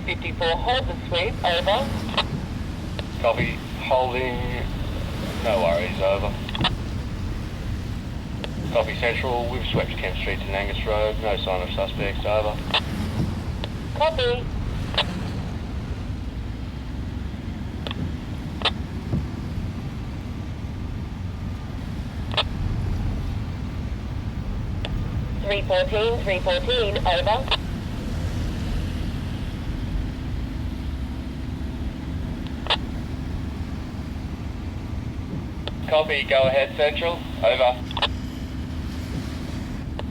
254, hold the sweep, over. Copy, holding, no worries, over. Copy Central, we've swept Kent Street and Angus Road, no sign of suspects, over. Copy. Three 314, over. Copy, go ahead Central, over.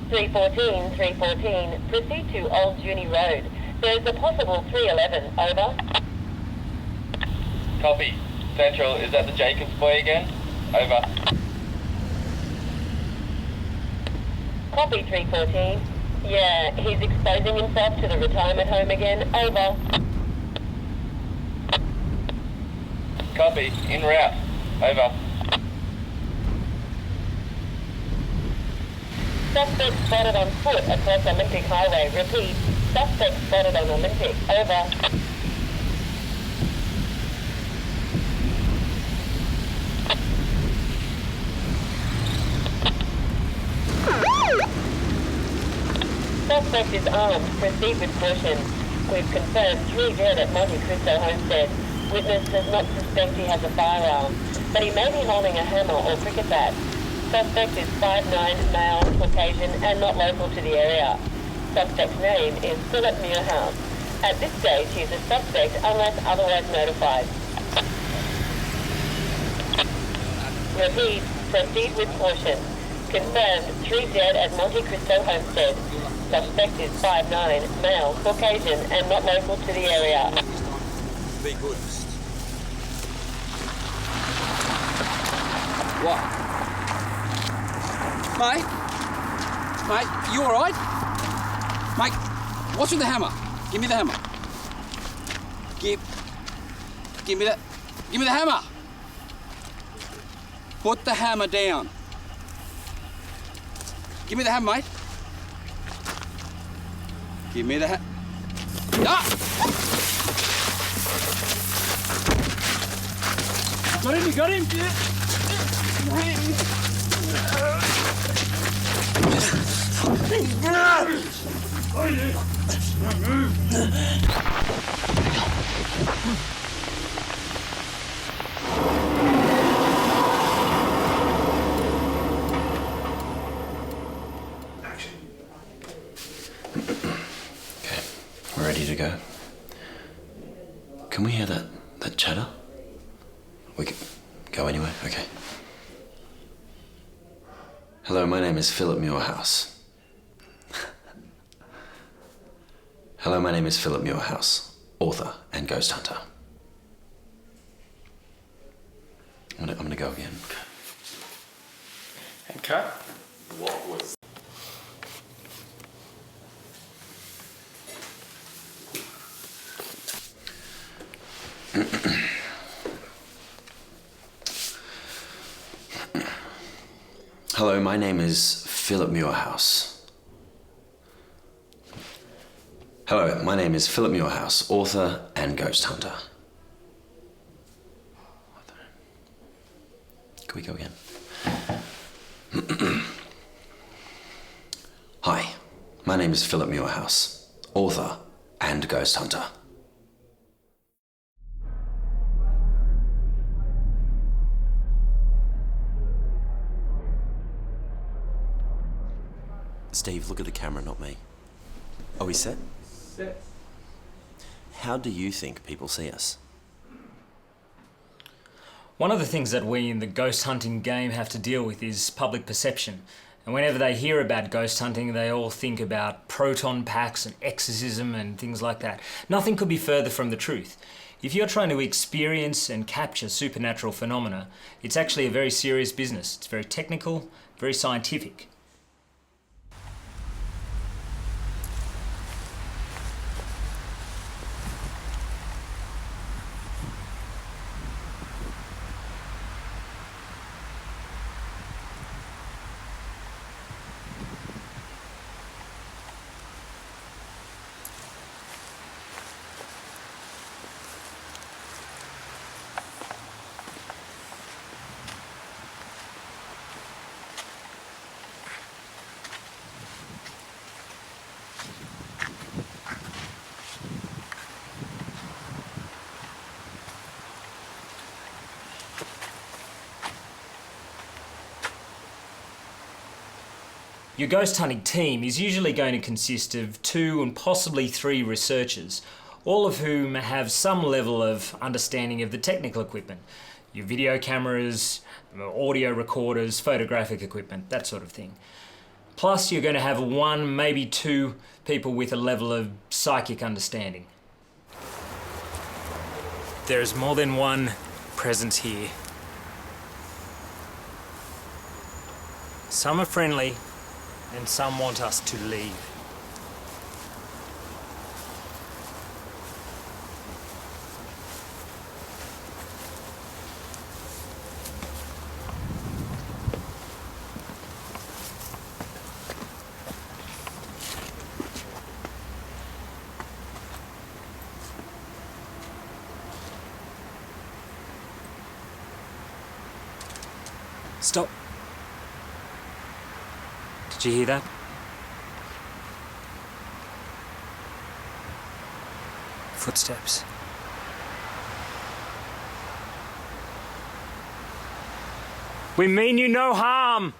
314, proceed to Old Juni Road. There's a possible 311, over. Copy, Central, is that the Jacobs boy again? Over. Copy 314. Yeah, he's exposing himself to the retirement home again, over. Copy, en route, over. Suspect spotted on foot across Olympic Highway. Repeat, suspect spotted on Olympic, over. Suspect is armed. Proceed with caution. We've confirmed 3 dead at Monte Cristo homestead. Witness does not suspect he has a firearm, but he may be holding a hammer or cricket bat. Suspect is 5'9", male, Caucasian, and not local to the area. Suspect's name is Phillip Muirhouse. At this stage, he is a suspect unless otherwise notified. Repeat, proceed with caution. Confirmed, 3 dead at Monte Cristo homestead. Suspect is 5'9", male, Caucasian, and not local to the area. Be good. What? Mate? Mate, you alright? Mate, what's with the hammer? Give me the hammer. Give me the hammer. Put the hammer down. Give me the hammer, mate. Give me the hammer. Ah! You got him? Okay, we're ready to go. Can we hear that chatter? We can go anywhere? Okay. Hello, my name is Phillip Muirhouse. Hello, my name is Phillip Muirhouse, author and ghost hunter. I'm gonna go again. And cut. What was... Hello, my name is Phillip Muirhouse. Hello, my name is Phillip Muirhouse, author and ghost hunter. Can we go again? Hi, my name is Phillip Muirhouse, author and ghost hunter. Steve, look at the camera, not me. Are we set? Set. How do you think people see us? One of the things that we in the ghost hunting game have to deal with is public perception. And whenever they hear about ghost hunting, they all think about proton packs and exorcism and things like that. Nothing could be further from the truth. If you're trying to experience and capture supernatural phenomena, it's actually a very serious business. It's very technical, very scientific. Your ghost hunting team is usually going to consist of 2 and possibly 3 researchers, all of whom have some level of understanding of the technical equipment. Your video cameras, audio recorders, photographic equipment, that sort of thing. Plus, you're going to have 1, maybe 2 people with a level of psychic understanding. There is more than one presence here. Some are friendly, and some want us to leave. Stop. Did you hear that? Footsteps. We mean you no harm!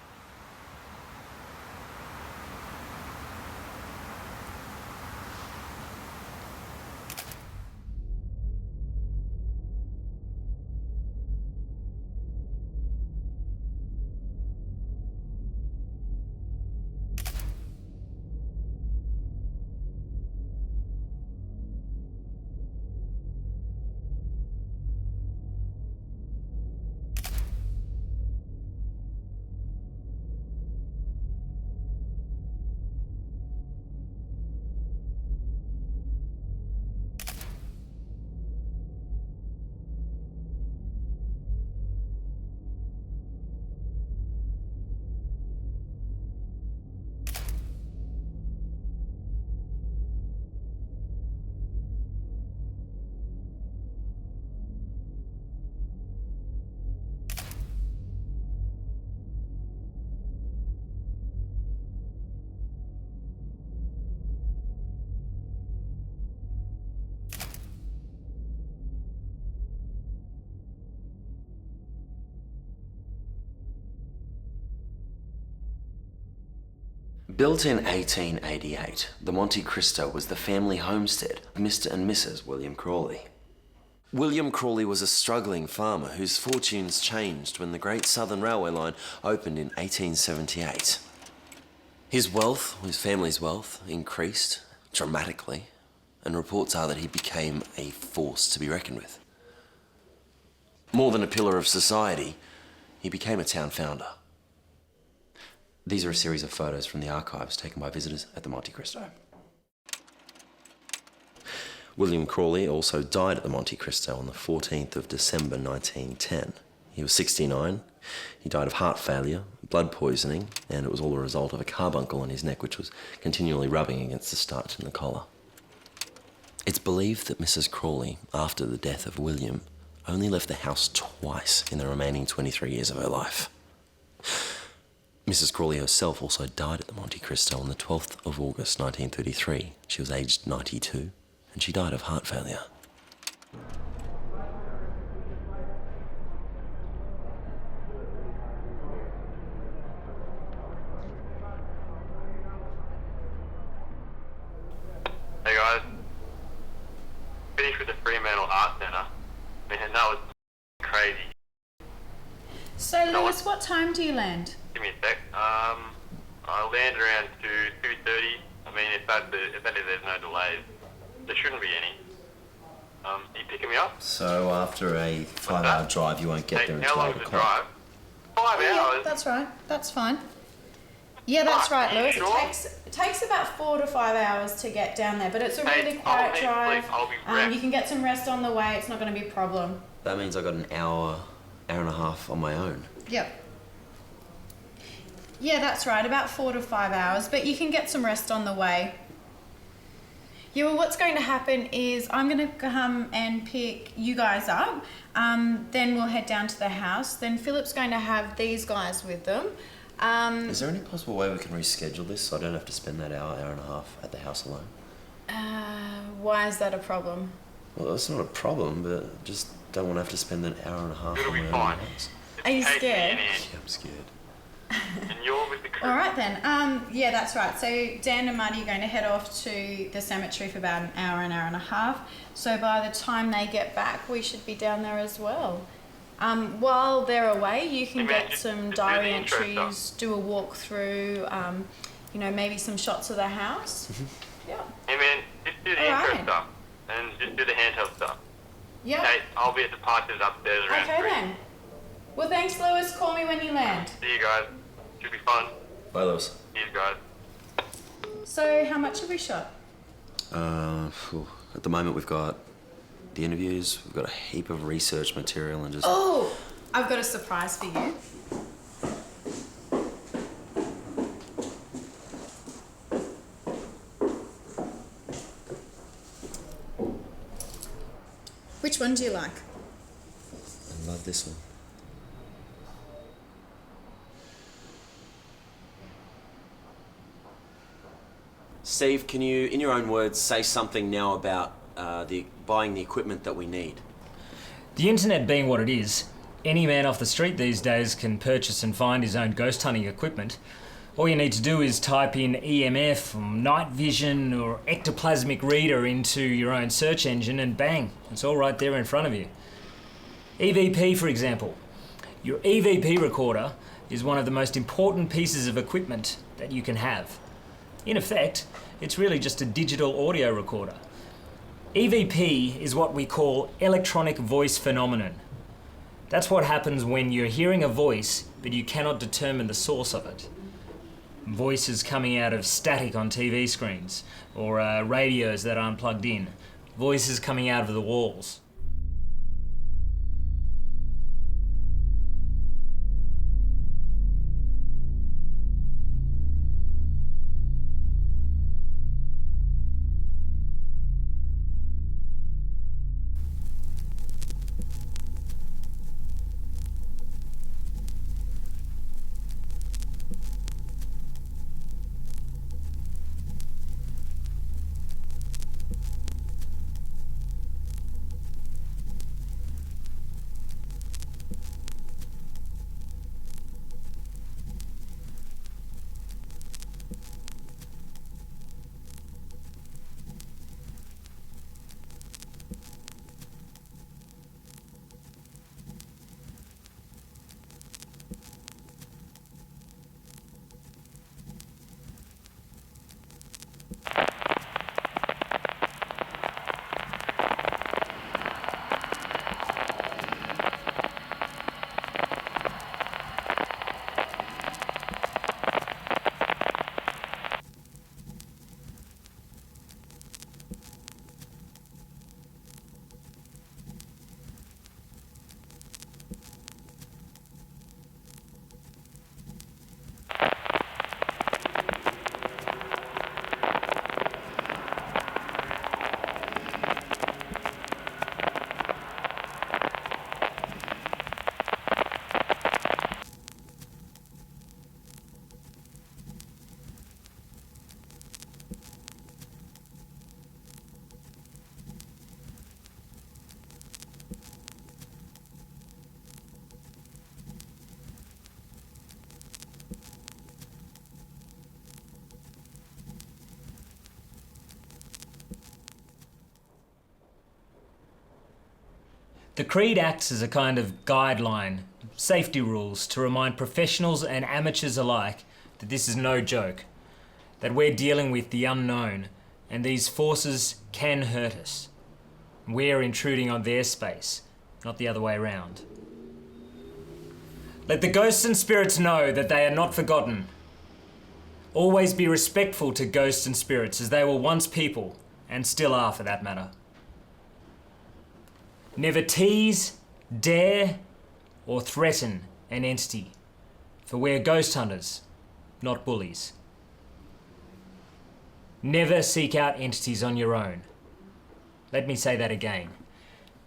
Built in 1888, the Monte Cristo was the family homestead of Mr. and Mrs. William Crawley. William Crawley was a struggling farmer whose fortunes changed when the Great Southern Railway line opened in 1878. His family's wealth, increased dramatically, and reports are that he became a force to be reckoned with. More than a pillar of society, he became a town founder. These are a series of photos from the archives taken by visitors at the Monte Cristo. William Crawley also died at the Monte Cristo on the 14th of December 1910. He was 69. He died of heart failure, blood poisoning, and it was all a result of a carbuncle on his neck which was continually rubbing against the starch in the collar. It's believed that Mrs. Crawley, after the death of William, only left the house twice in the remaining 23 years of her life. Mrs. Crawley herself also died at the Monte Cristo on the 12th of August 1933. She was aged 92, and she died of heart failure. Hey guys, finished with the Fremantle Art Centre. Man, that was crazy. So Lewis, what time do you land? Give me a sec. I land around 2:30. I mean, if there's no delays, there shouldn't be any. Are you picking me up? So after a 5-hour drive, you won't get there until 8 How long is the o'clock. drive? 5 Yeah, hours? that's right. That's fine. Yeah, that's right, Lewis. Sure? It takes about 4 to 5 hours to get down there, but it's a really quiet drive. Please, I'll be wrecked. You can get some rest on the way. It's not going to be a problem. That means I got an hour and a half on my own. Yep. Yeah, that's right. About 4 to 5 hours, but you can get some rest on the way. Yeah, well, what's going to happen is I'm going to come and pick you guys up. Then we'll head down to the house. Then Philip's going to have these guys with them. Is there any possible way we can reschedule this so I don't have to spend that hour and a half at the house alone? Why is that a problem? Well, that's not a problem, but I just don't want to have to spend an hour and a half It'll on be my own fine. in the house. Are you scared? Yeah, I'm scared. And you're with the crew. All right then. Yeah, that's right. So Dan and Marty are going to head off to the cemetery for about an hour and a half. So by the time they get back, we should be down there as well. While they're away, you can get some diary entries, do a walk through, you know, maybe some shots of the house. Yeah. Hey man, just do the intro stuff and just do the handheld stuff. Yeah. Okay, I'll be at the departures upstairs around 3. Okay then. Well, thanks, Lewis. Call me when you land. See you guys. Should be fun. Bye, Lewis. See you guys. So, how much have we shot? At the moment, we've got the interviews, we've got a heap of research material and just... Oh! I've got a surprise for you. Which one do you like? I love this one. Steve, can you, in your own words, say something now about buying the equipment that we need? The internet being what it is, any man off the street these days can purchase and find his own ghost hunting equipment. All you need to do is type in EMF, or night vision, or ectoplasmic reader into your own search engine and bang, it's all right there in front of you. EVP, for example. Your EVP recorder is one of the most important pieces of equipment that you can have. In effect, it's really just a digital audio recorder. EVP is what we call electronic voice phenomenon. That's what happens when you're hearing a voice, but you cannot determine the source of it. Voices coming out of static on TV screens, or radios that aren't plugged in. Voices coming out of the walls. The creed acts as a kind of guideline, safety rules to remind professionals and amateurs alike that this is no joke, that we're dealing with the unknown and these forces can hurt us. We're intruding on their space, not the other way around. Let the ghosts and spirits know that they are not forgotten. Always be respectful to ghosts and spirits as they were once people, and still are for that matter. Never tease, dare, or threaten an entity, for we're ghost hunters, not bullies. Never seek out entities on your own. Let me say that again.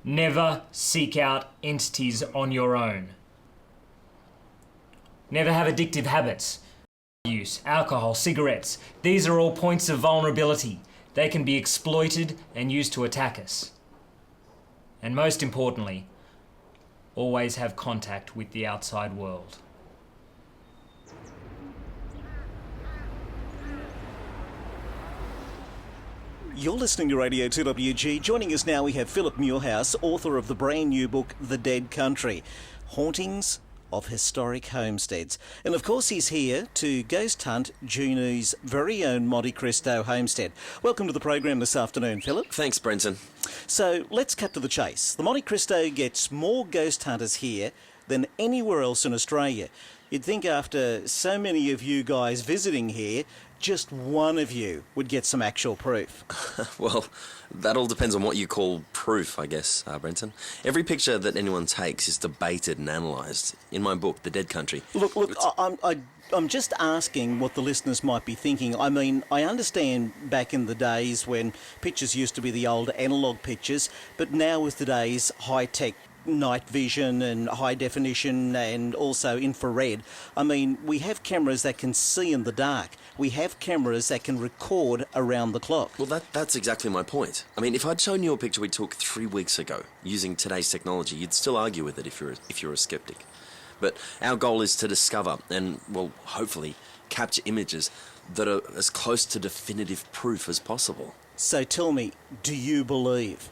Never seek out entities on your own. Never have addictive habits. Use, alcohol, cigarettes. These are all points of vulnerability. They can be exploited and used to attack us. And most importantly, always have contact with the outside world. You're listening to Radio 2WG. Joining us now we have Phillip Muirhouse, author of the brand new book, The Dead Country, Hauntings of Historic Homesteads. And of course he's here to ghost hunt Juneau's very own Monte Cristo homestead. Welcome to the program this afternoon, Phillip. Thanks, Brenton. So let's cut to the chase. The Monte Cristo gets more ghost hunters here than anywhere else in Australia. You'd think after so many of you guys visiting here, just one of you would get some actual proof. Well, that all depends on what you call proof, I guess, Brenton. Every picture that anyone takes is debated and analysed. In my book, The Dead Country... Look, I'm just asking what the listeners might be thinking. I mean, I understand back in the days when pictures used to be the old analogue pictures, but now with today's high-tech night vision and high definition and also infrared, I mean, we have cameras that can see in the dark. We have cameras that can record around the clock. Well, that's exactly my point. I mean, if I'd shown you a picture we took 3 weeks ago using today's technology, you'd still argue with it if you're a skeptic. But our goal is to discover and, well, hopefully capture images that are as close to definitive proof as possible. So tell me, do you believe?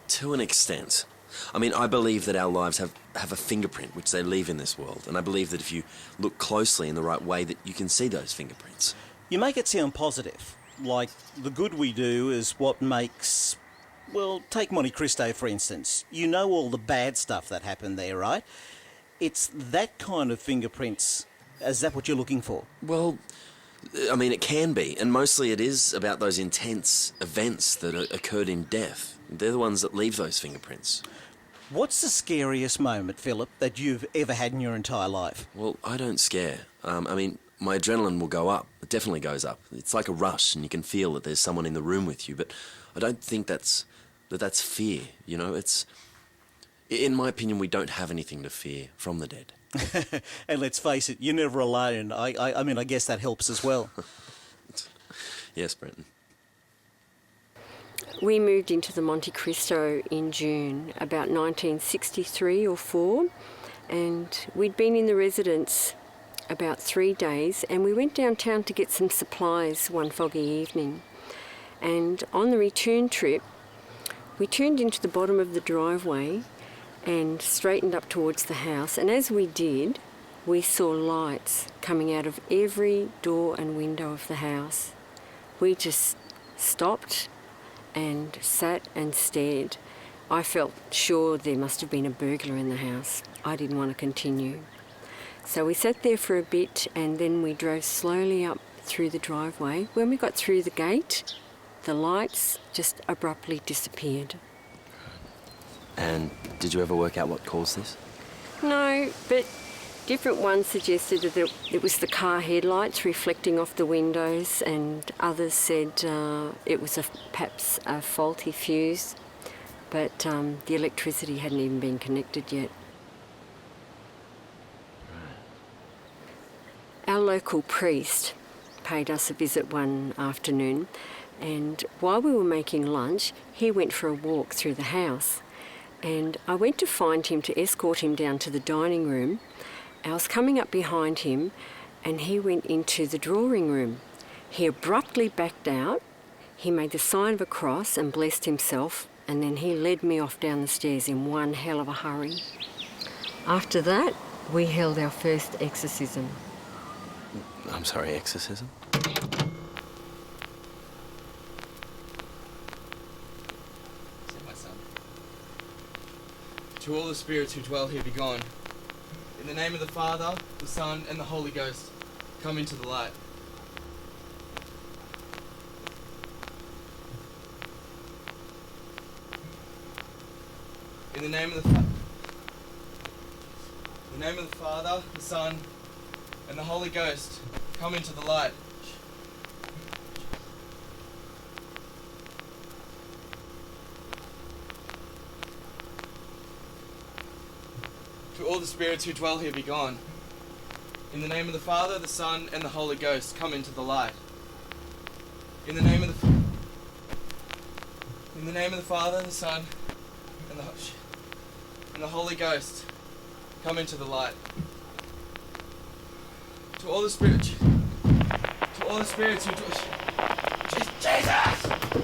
To an extent. I mean, I believe that our lives have a fingerprint which they leave in this world, and I believe that if you look closely in the right way that you can see those fingerprints. You make it sound positive, like the good we do is what makes... Well, take Monte Cristo for instance. You know all the bad stuff that happened there, right? It's that kind of fingerprints. Is that what you're looking for? Well, I mean, it can be, and mostly it is about those intense events that occurred in death. They're the ones that leave those fingerprints. What's the scariest moment, Phillip, that you've ever had in your entire life? Well, I don't scare. I mean, my adrenaline will go up. It definitely goes up. It's like a rush, and you can feel that there's someone in the room with you, but I don't think that's fear, you know? It's... In my opinion, we don't have anything to fear from the dead. And let's face it, you're never alone. I mean, I guess that helps as well. Yes, Brenton. We moved into the Monte Cristo in June, about 1963 or 4, and we'd been in the residence about 3 days, and we went downtown to get some supplies one foggy evening. And on the return trip, we turned into the bottom of the driveway and straightened up towards the house, and as we did, we saw lights coming out of every door and window of the house. We just stopped and sat and stared. I felt sure there must have been a burglar in the house. I didn't want to continue. So we sat there for a bit, and then we drove slowly up through the driveway. When we got through the gate, the lights just abruptly disappeared. And did you ever work out what caused this? No, but different ones suggested that it was the car headlights reflecting off the windows, and others said it was perhaps a faulty fuse, but the electricity hadn't even been connected yet. Our local priest paid us a visit one afternoon, and while we were making lunch, he went for a walk through the house. And I went to find him to escort him down to the dining room. I was coming up behind him, and he went into the drawing room. He abruptly backed out. He made the sign of a cross and blessed himself, and then he led me off down the stairs in one hell of a hurry. After that, we held our first exorcism. I'm sorry, exorcism? To all the spirits who dwell here be gone. In the name of the Father, the Son, and the Holy Ghost, come into the light. In the name of the Father, the Son, and the Holy Ghost, come into the light. To all the spirits who dwell here be gone. In the name of the Father, the Son, and the Holy Ghost, come into the light. In the name of the Father, the Son, and the Holy Ghost, come into the light. To all the spirits who Jesus!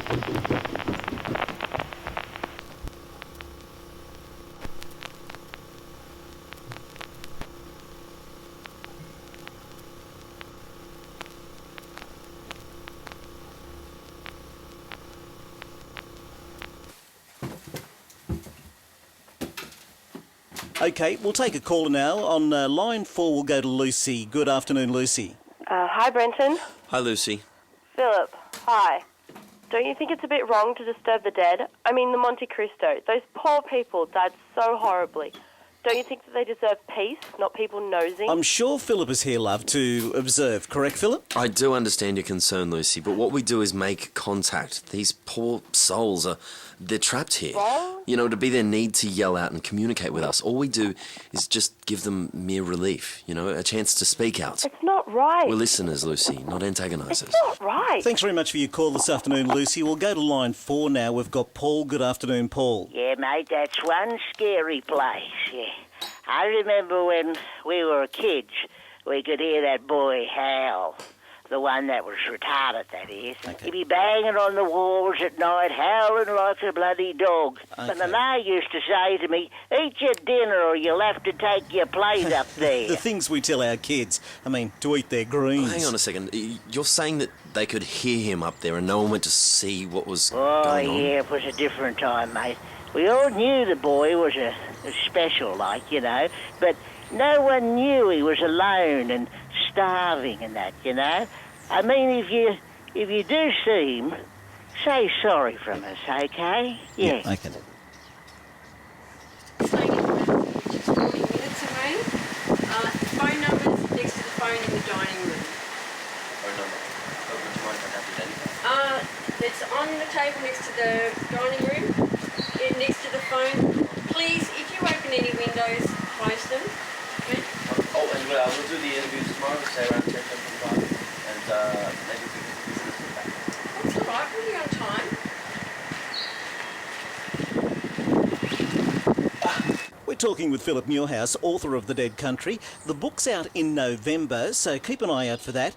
Okay, we'll take a caller now. On line 4, we'll go to Lucy. Good afternoon, Lucy. Hi, Brenton. Hi, Lucy. Phillip, hi. Don't you think it's a bit wrong to disturb the dead? I mean, the Monte Cristo. Those poor people died so horribly. Don't you think that they deserve peace, not people nosing? I'm sure Phillip is here, love, to observe. Correct, Phillip? I do understand your concern, Lucy, but what we do is make contact. These poor souls they're trapped here. Wrong? You know, to be their need to yell out and communicate with us. All we do is just give them mere relief, you know, a chance to speak out. It's not right. We're listeners, Lucy, not antagonisers. It's not right. Thanks very much for your call this afternoon, Lucy. We'll go to line 4 now. We've got Paul. Good afternoon, Paul. Yeah, mate, that's one scary place, yeah. I remember when we were kids, we could hear that boy howl. The one that was retarded, that is. Okay. He'd be banging on the walls at night, howling like a bloody dog. Okay. But the ma used to say to me, eat your dinner or you'll have to take your plate up there. The things we tell our kids, I mean, to eat their greens. Hang on a second. You're saying that they could hear him up there and no one went to see what was Oh, going on? yeah, it was a different time, mate. We all knew the boy was a special, like, you know, but no one knew he was alone and starving and that, you know. I mean, if you do see him, say sorry from us, okay? Yeah. Okay. Saying it's about 40 minutes away. Phone number's next to the phone in the dining room. Phone number. Oh, would you mind if I have it anyway? It's on the table next to the dining room, next to the phone. Please, if you open any windows, close them. Okay? Oh, and we'll do the interviews tomorrow, say around 10:55, and maybe we can visit us back. That's all right. We'll be on time. We're talking with Phillip Muirhouse, author of The Dead Country. The book's out in November, so keep an eye out for that.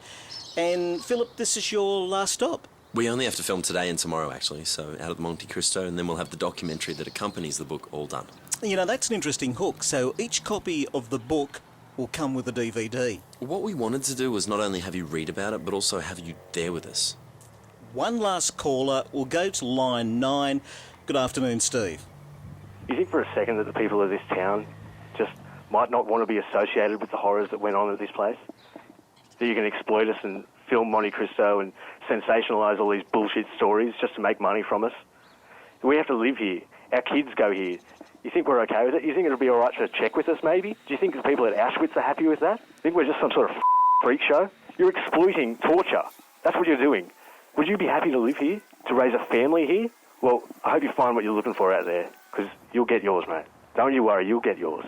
And, Phillip, this is your last stop. We only have to film today and tomorrow, actually, so out at the Monte Cristo, and then we'll have the documentary that accompanies the book all done. You know, that's an interesting hook. So each copy of the book will come with a DVD. What we wanted to do was not only have you read about it, but also have you there with us. One last caller. We'll go to line 9. Good afternoon, Steve. You think for a second that the people of this town just might not want to be associated with the horrors that went on at this place? That you can exploit us and film Monte Cristo and sensationalise all these bullshit stories just to make money from us? We have to live here. Our kids go here. You think we're okay with it? You think it'll be all right to check with us, maybe? Do you think the people at Auschwitz are happy with that? Think we're just some sort of freak show? You're exploiting torture. That's what you're doing. Would you be happy to live here? To raise a family here? Well, I hope you find what you're looking for out there, because you'll get yours, mate. Don't you worry, you'll get yours.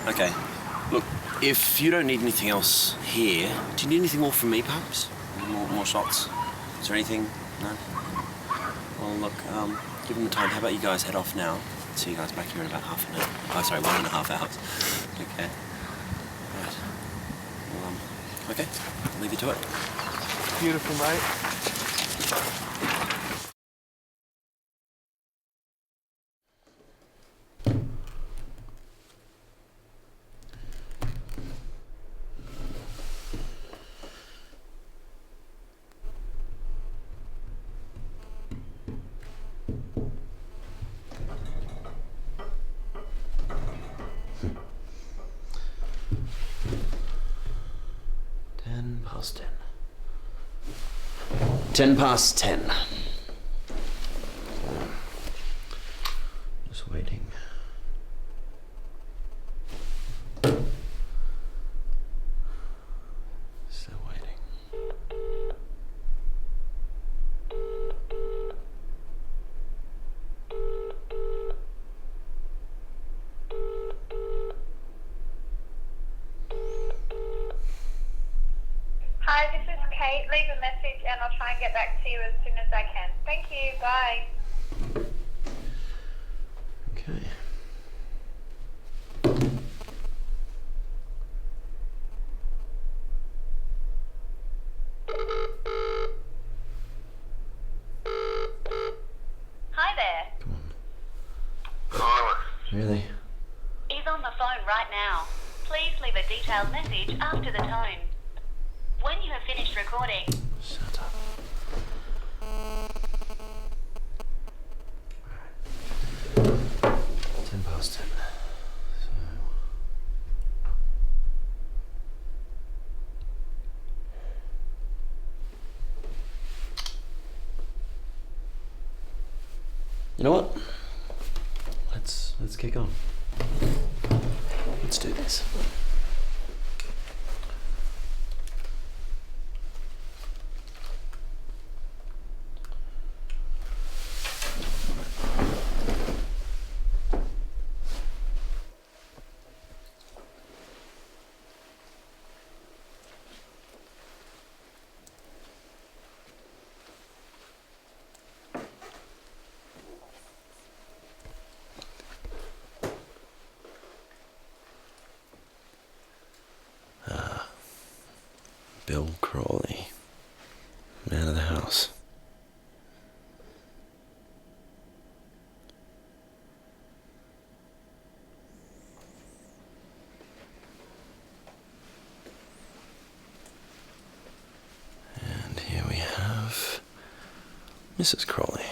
Okay. Look, if you don't need anything else here, do you need anything more from me, perhaps? More shots? Is there anything? No? Well, look, given the time, how about you guys head off now? See you guys back here in about half an hour. Oh, sorry, 1.5 hours. Okay. Right. Well, okay. I'll leave you to it. Beautiful, mate. Past 10. 10 past 10. Just waiting. Still waiting. Hi, this is Kate. Leave a message and I'll try and get back to you as soon as I can. Thank you. Bye. Okay. Really? He's on the phone right now. Please leave a detailed message after the tone. When you have finished recording... Shut up. Right. 10 past 10. You know what? Let's kick on. Let's do this. Bill Crawley, man of the house. And here we have Mrs. Crawley.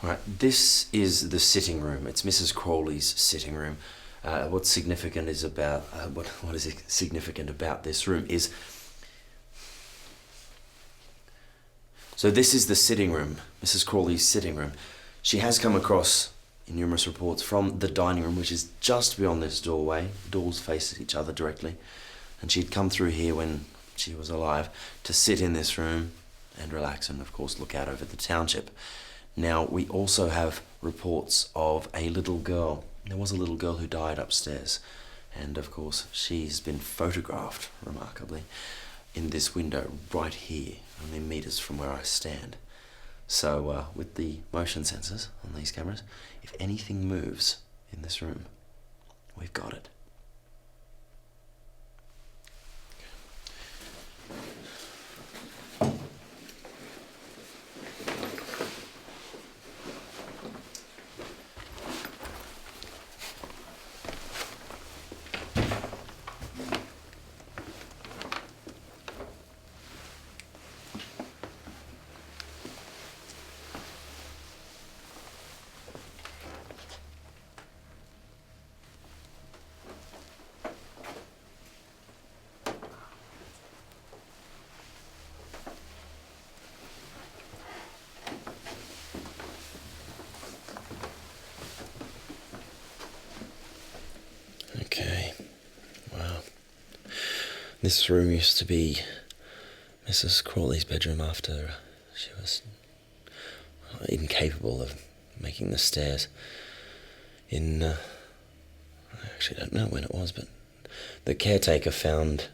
Right, this is the sitting room. It's Mrs. Crawley's sitting room. What's significant is about what is significant about this room is. So this is the sitting room, Mrs. Crawley's sitting room. She has come across in numerous reports from the dining room, which is just beyond this doorway. Doors face each other directly, and she'd come through here when she was alive to sit in this room and relax, and of course look out over the township. Now, we also have reports of a little girl. There was a little girl who died upstairs. And of course, she's been photographed, remarkably, in this window right here, only meters from where I stand. So with the motion sensors on these cameras, if anything moves in this room, we've got it. Okay, wow. This room used to be Mrs. Crawley's bedroom after she was incapable of making the stairs. I actually don't know when it was, but the caretaker found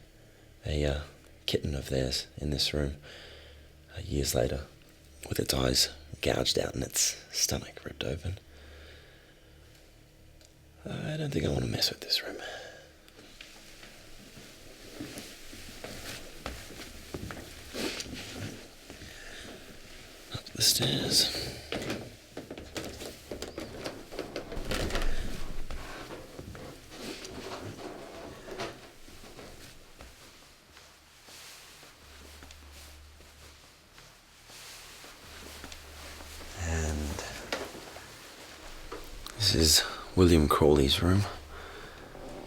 a kitten of theirs in this room years later, with its eyes gouged out and its stomach ripped open. I don't think I want to mess with this room. Up the stairs. And this is William Crawley's room,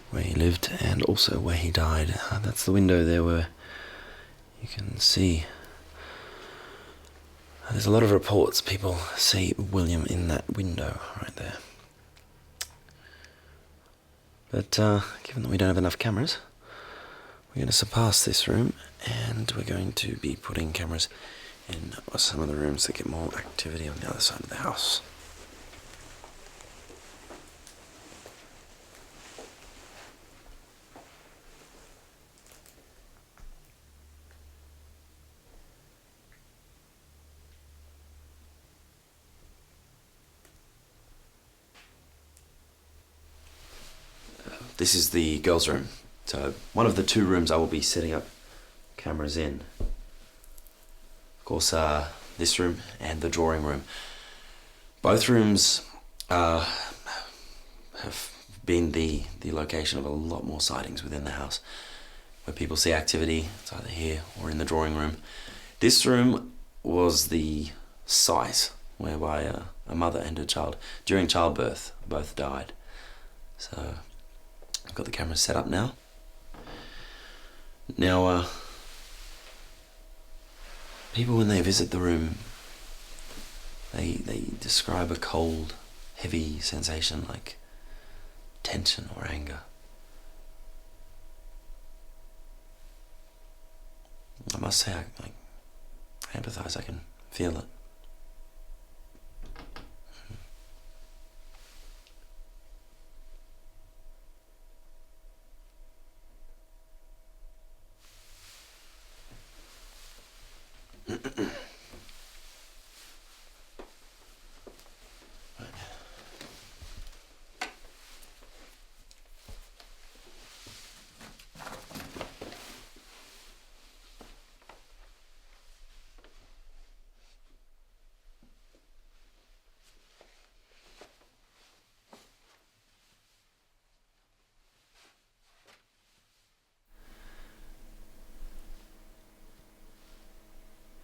where he lived and also where he died. That's the window there where you can see. There's a lot of reports. People see William in that window right there. But given that we don't have enough cameras, we're going to surpass this room and we're going to be putting cameras in some of the rooms that get more activity on the other side of the house. This is the girls' room. So one of the two rooms I will be setting up cameras in. Of course, this room and the drawing room. Both rooms have been the location of a lot more sightings within the house. Where people see activity, it's either here or in the drawing room. This room was the site whereby a mother and her child, during childbirth, both died. So I've got the cameras set up now. Now, people when they visit the room, they describe a cold, heavy sensation like tension or anger. I must say, I empathise, I can feel it.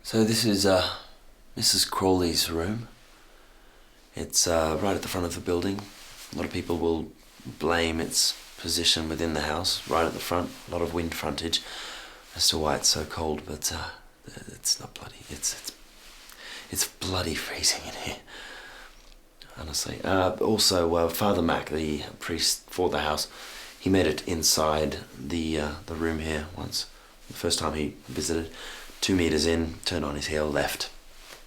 So this is Mrs. Crawley's room. It's right at the front of the building. A lot of people will blame its position within the house, right at the front. A lot of wind frontage as to why it's so cold, but it's not bloody. It's bloody freezing in here, honestly. Also, Father Mac, the priest for the house, he made it inside the room here once. The first time he visited. 2 meters in, turned on his heel, left,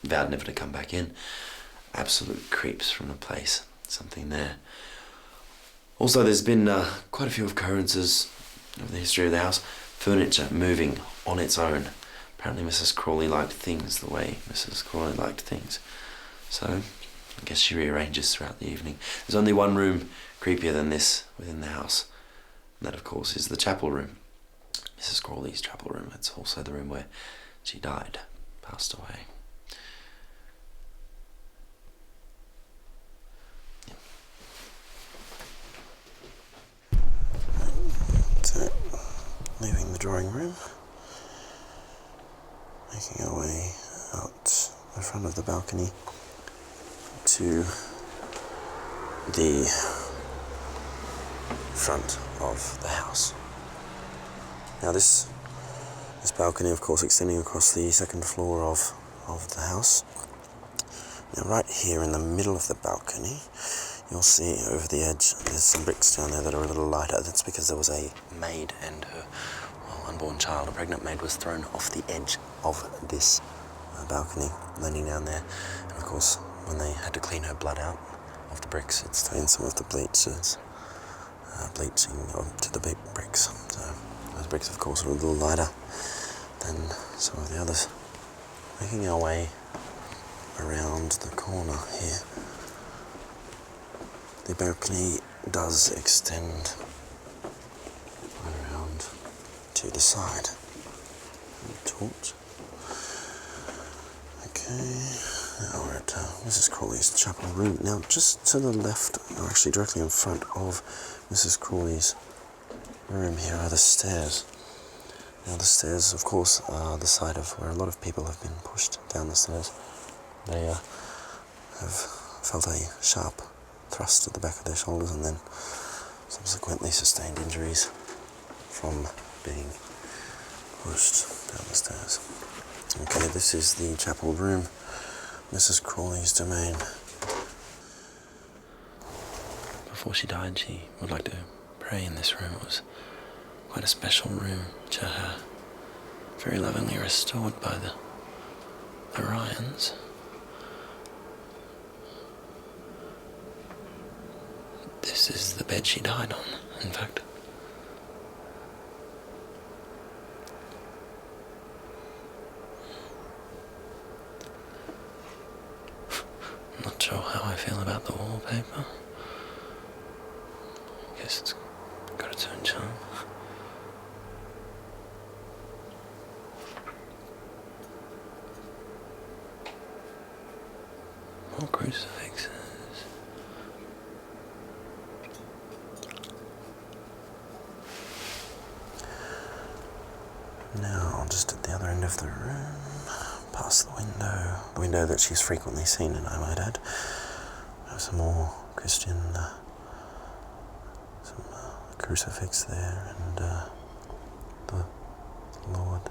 vowed never to come back in. Absolute creeps from the place, something there. Also, there's been quite a few occurrences of the history of the house. Furniture moving on its own. Apparently Mrs. Crawley liked things the way Mrs. Crawley liked things. So, I guess she rearranges throughout the evening. There's only one room creepier than this within the house. And that, of course, is the chapel room. Mrs. Crawley's chapel room. It's also the room where she died, passed away. So, leaving the drawing room, making our way out the front of the balcony to the front of the house. Now this balcony, of course, extending across the second floor of the house. Now right here in the middle of the balcony, you'll see over the edge there's some bricks down there that are a little lighter. That's because there was a maid and her unborn child, a pregnant maid, was thrown off the edge of this balcony, landing down there. And of course, when they had to clean her blood out of the bricks, it stained some of the bleaching onto the bricks. So those bricks, of course, are a little lighter than some of the others. Making our way around the corner here. The balcony does extend around to the side. Torch. Okay, now we're at Mrs. Crawley's chapel room. Now, just to the left, or actually directly in front of Mrs. Crawley's room here are the stairs. Now, the stairs, of course, are the side of where a lot of people have been pushed down the stairs. They have felt a sharp thrust at the back of their shoulders and then subsequently sustained injuries from being pushed down the stairs. Okay, this is the chapel room, Mrs. Crawley's domain. Before she died, she would like to pray in this room. It was quite a special room to her, very lovingly restored by the Orions. This is the bed she died on, in fact. I'm not sure how I feel about the wallpaper. I guess it's got its own charm. More crucifixes. Now, just at the other end of the room, past the window that she's frequently seen in, I might add, there's some more Christian, some crucifix there, and the Lord.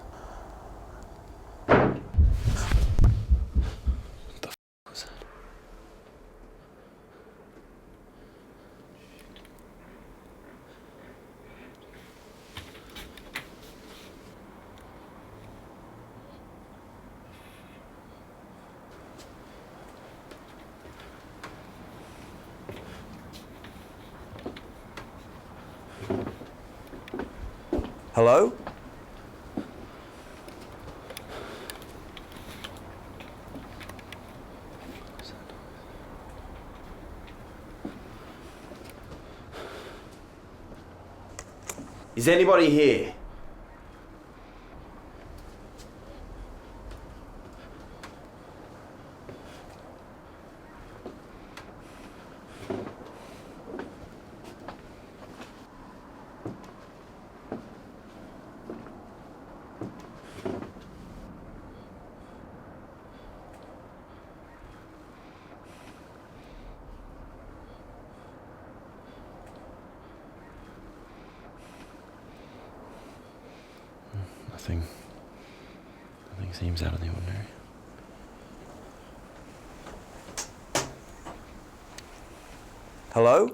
What the f*** was that? Hello? Is anybody here? Nothing seems out of the ordinary. Hello?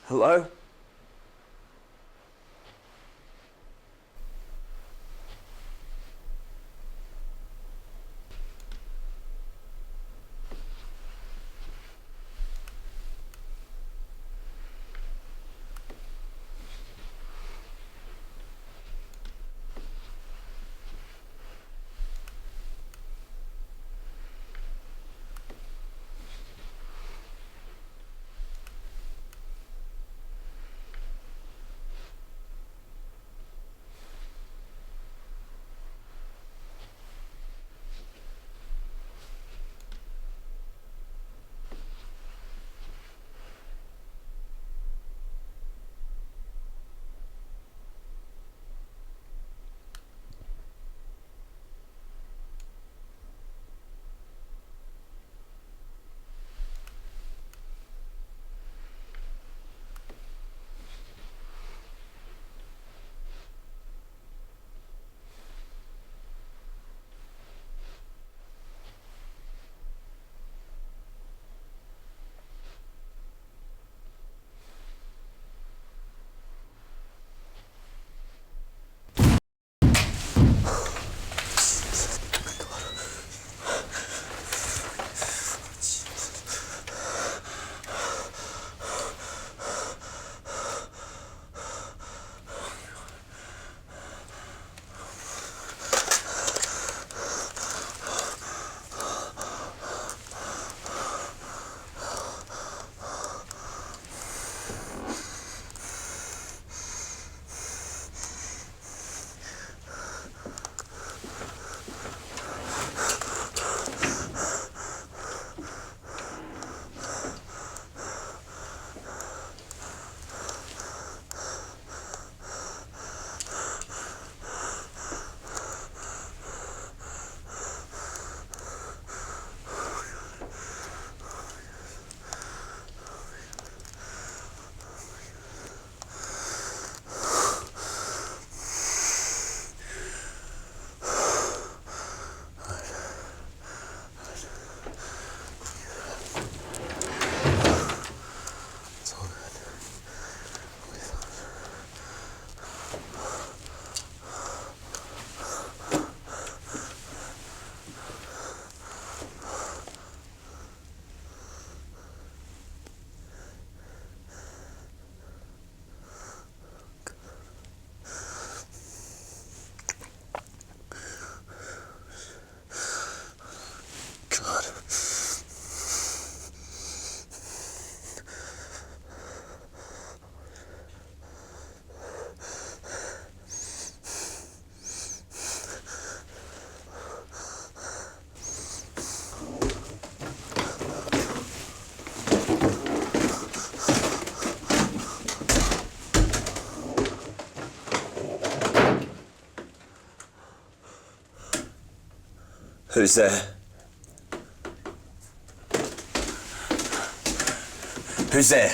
Hello? Who's there? Who's there?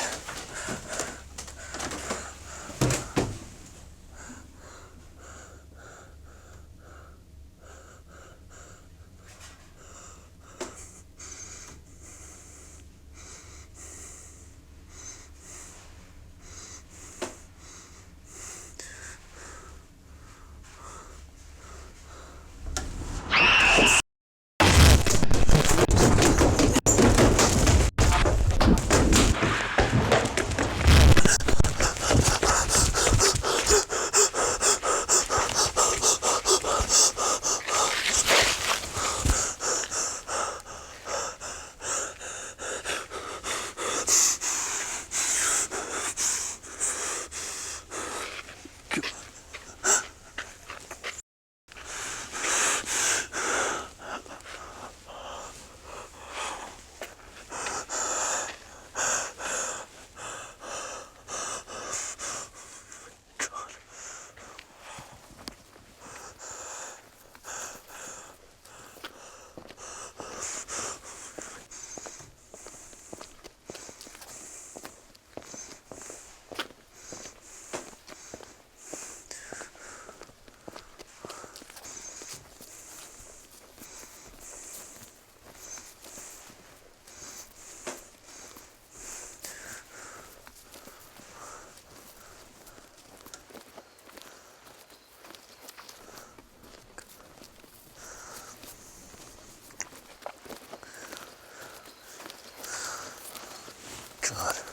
God.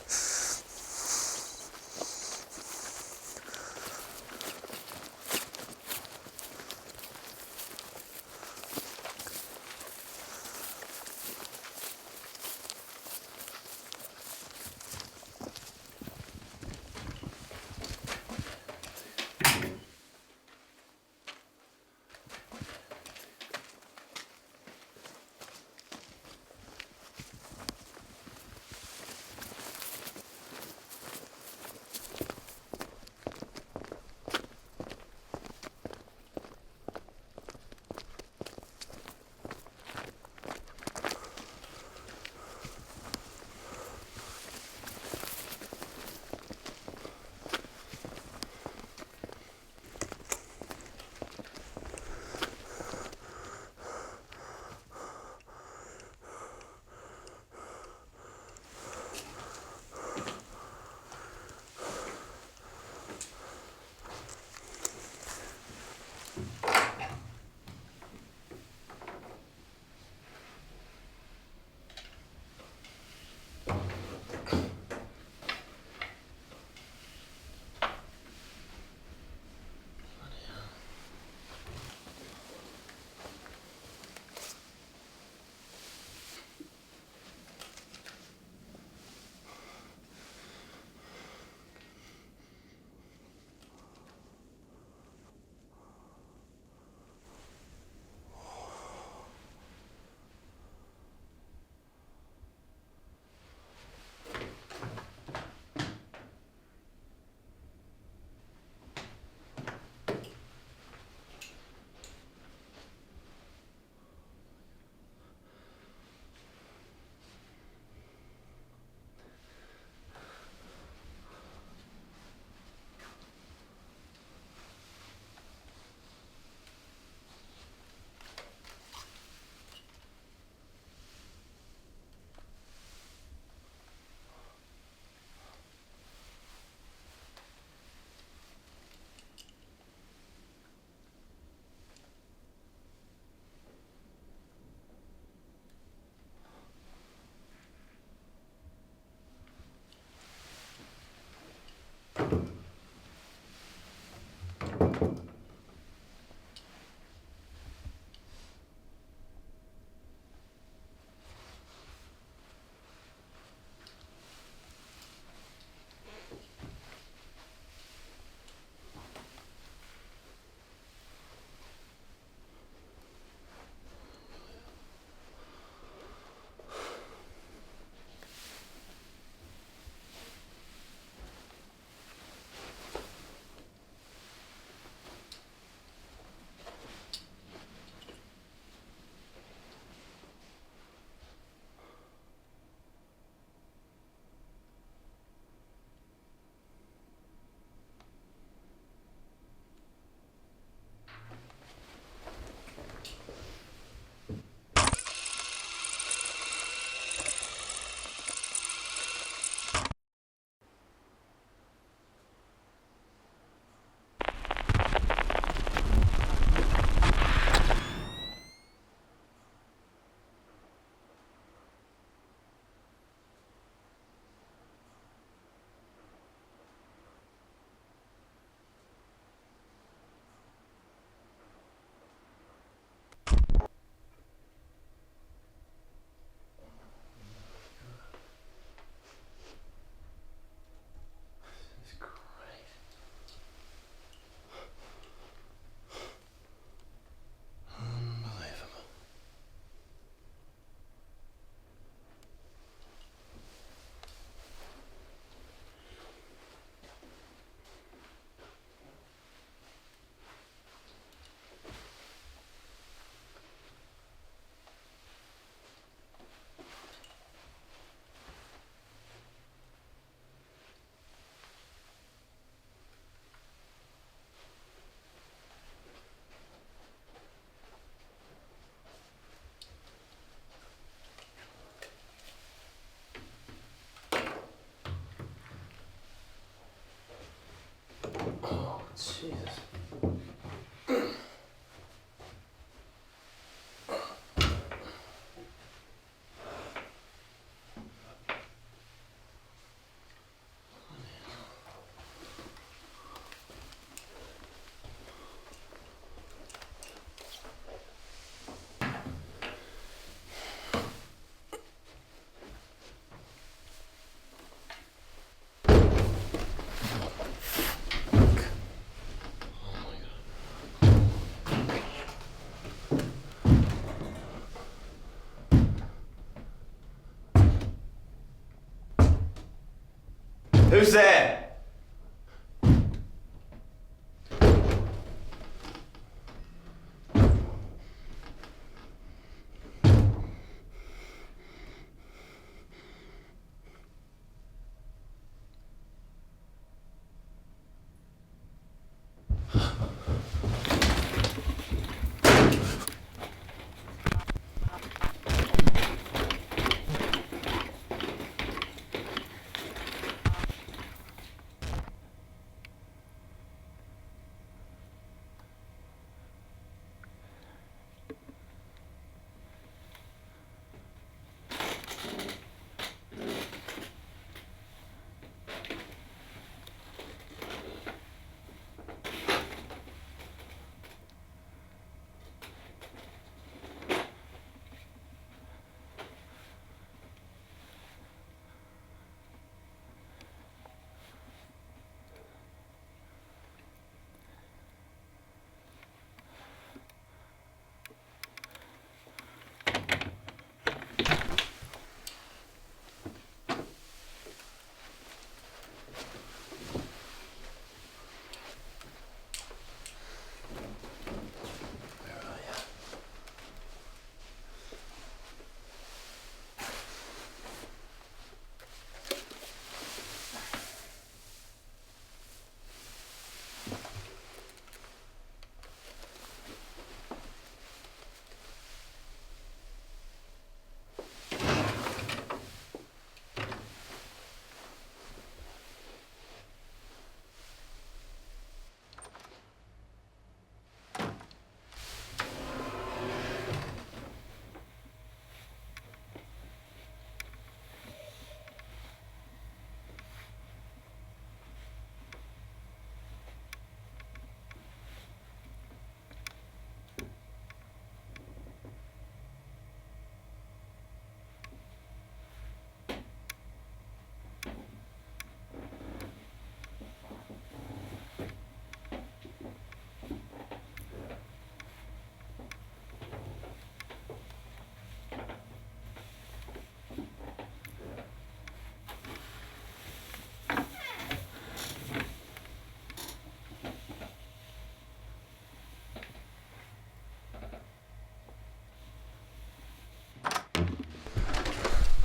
Who's there?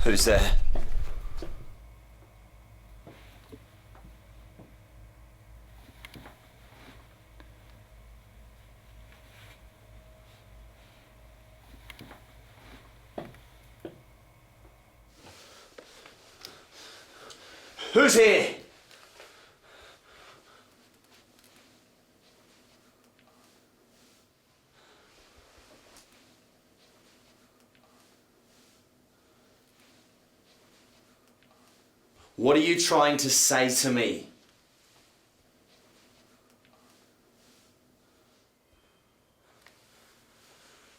Who's there? Who's here? What are you trying to say to me?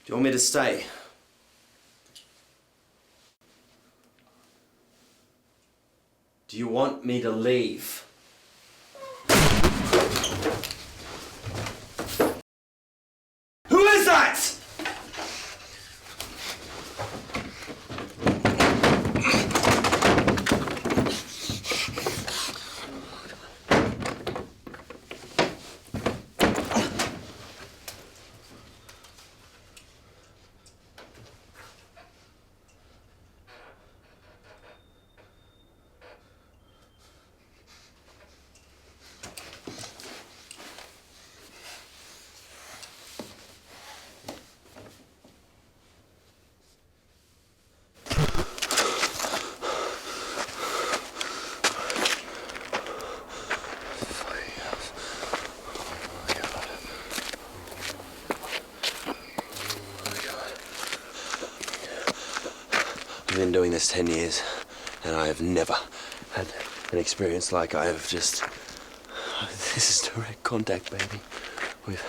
Do you want me to stay? Do you want me to leave? Who is that? I've been doing this 10 years, and I have never had an experience like I have just... This is direct contact, baby. We've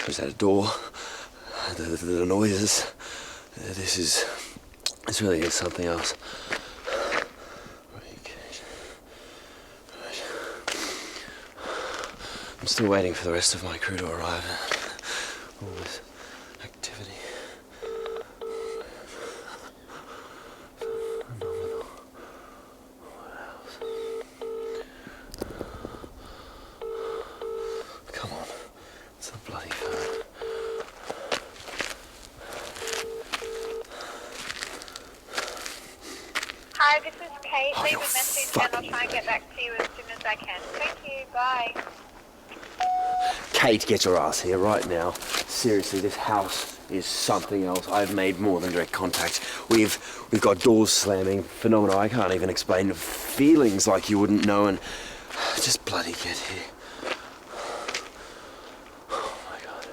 just had a door, the noises. This really is something else. I'm still waiting for the rest of my crew to arrive. All this activity. Phenomenal. Hi, this is Kate. Leave a message and I'll try and get back to you as soon as I can. Thank you. Bye. Kate, get your ass here right now. Seriously, this house is something else. I've made more than direct contact. We've got doors slamming, phenomena I can't even explain, feelings like you wouldn't know, and just bloody get here. Oh my God.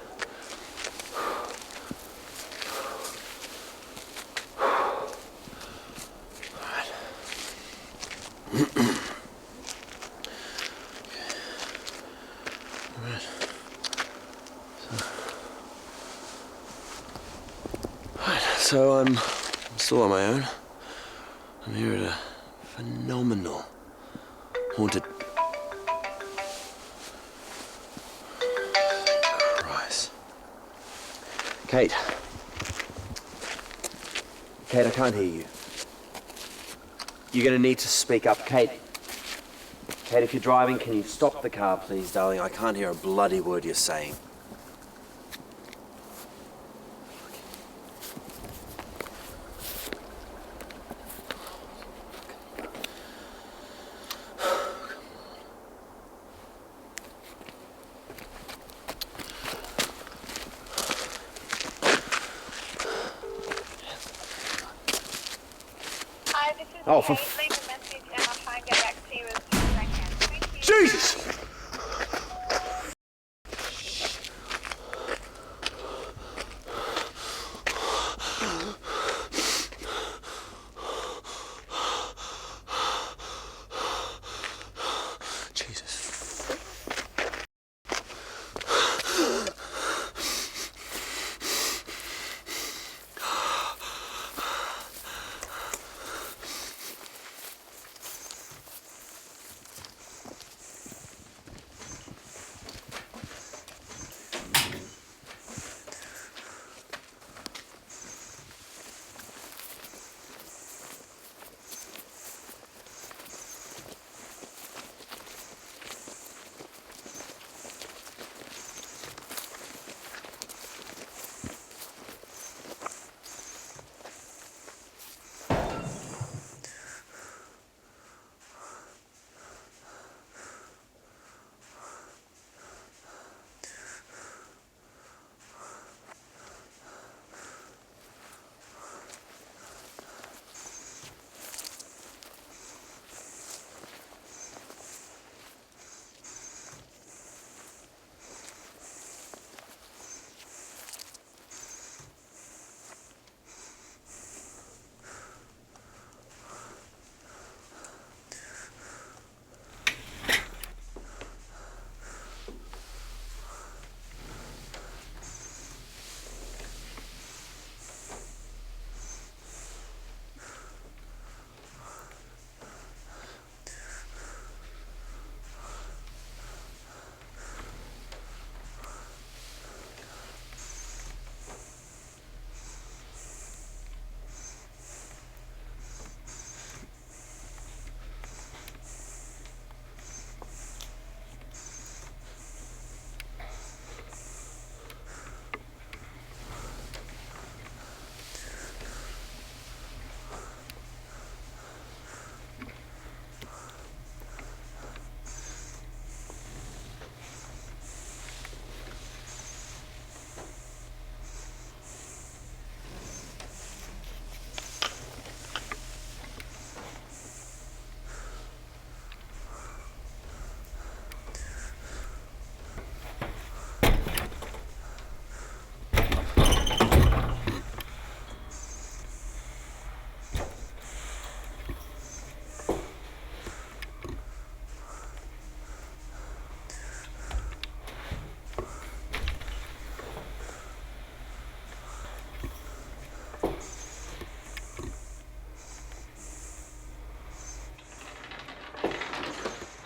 So I'm still on my own. I'm here at a phenomenal haunted... Christ. Kate. Kate, I can't hear you. You're gonna need to speak up, Kate. Kate, if you're driving, can you stop the car, please, darling? I can't hear a bloody word you're saying. Hi, this is Oh, Kate. Leave a message and I'll try and get back to you as soon as I can. Thank you. Jesus!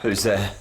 Who's there?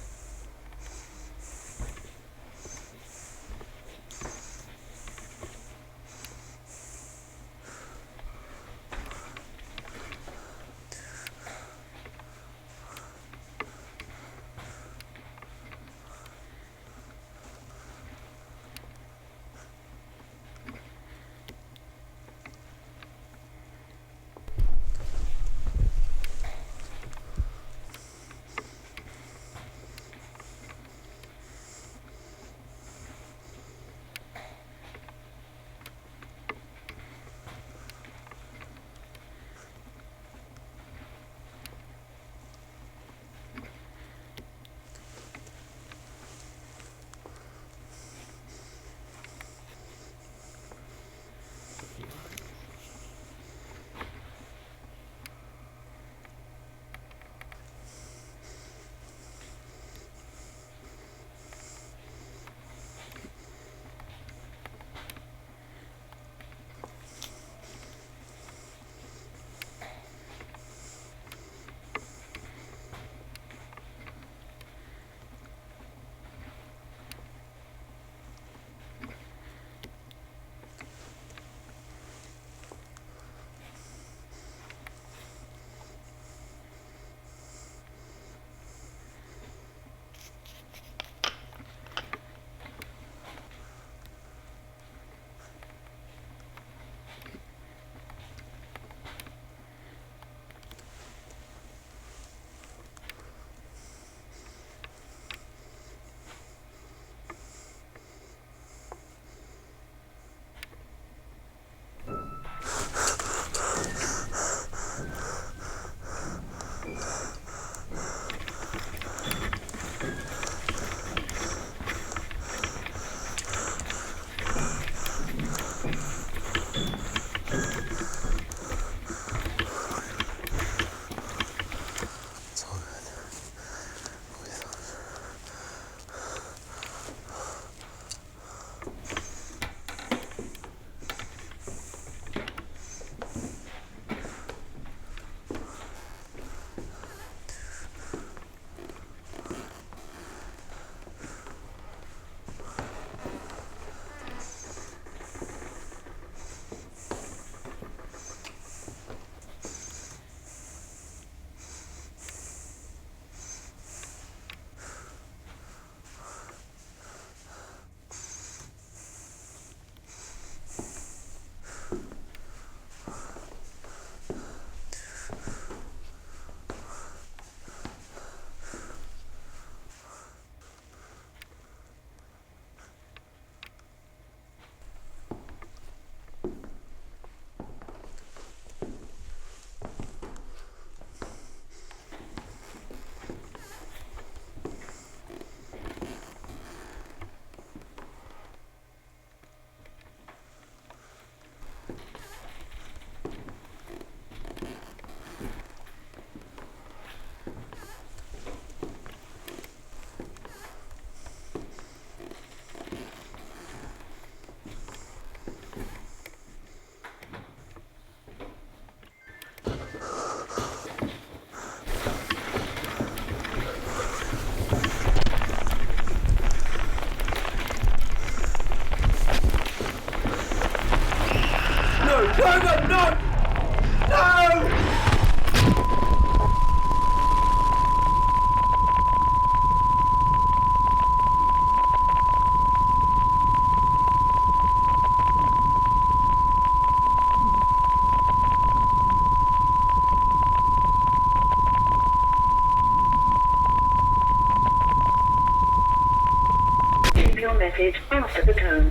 message after the tone.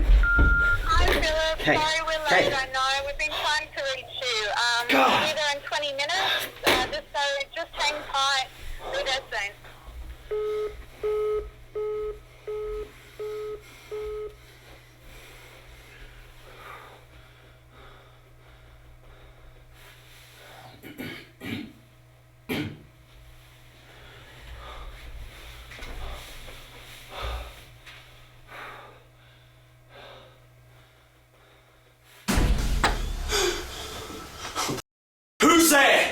Hi, Phillip. Hey. Sorry we're late. I know. We've been trying to reach you. We'll be there in 20 minutes. Just hang tight. Be there soon. Who's there?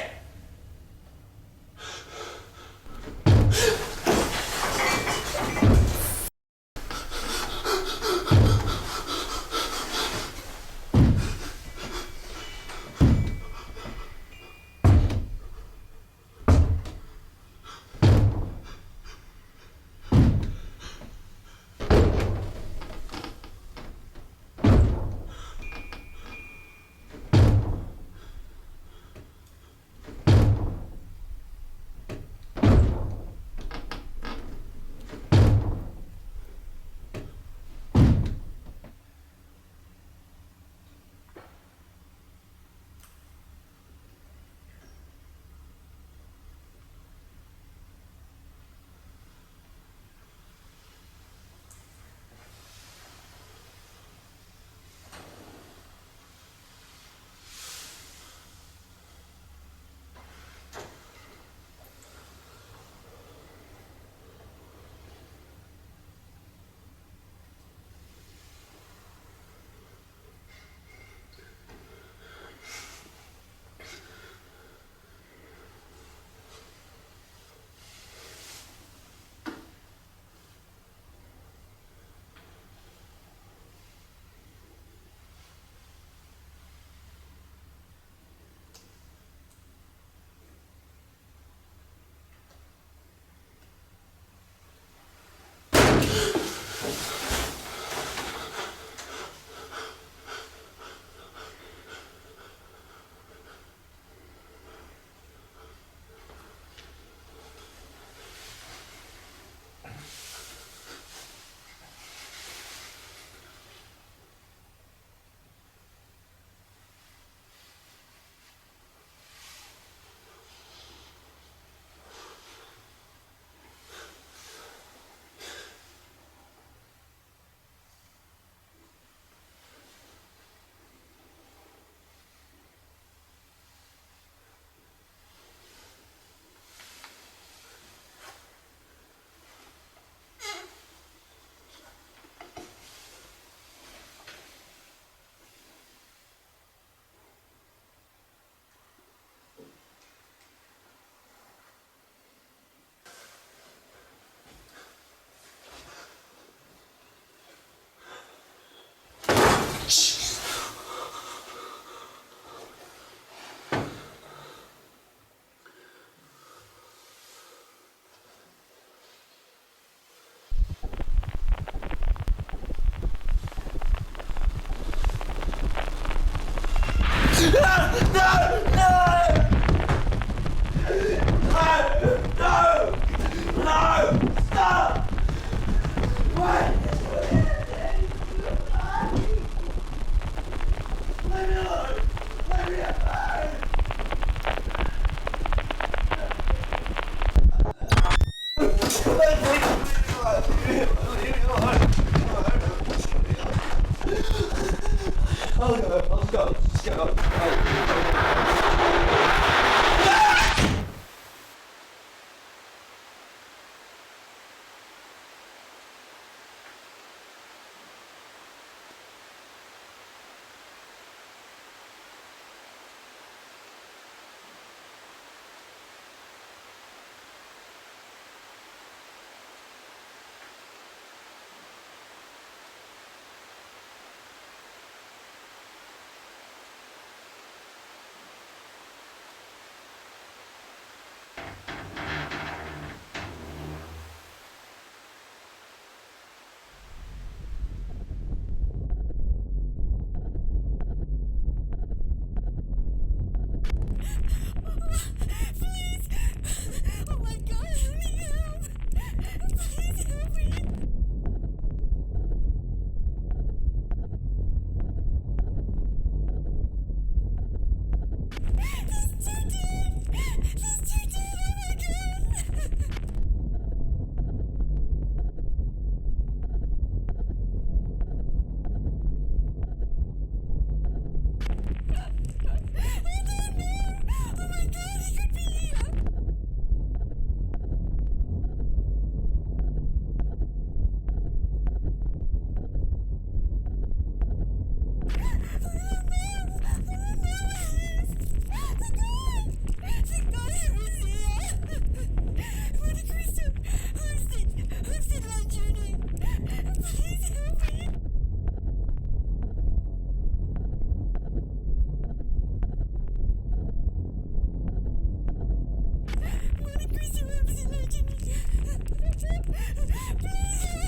Please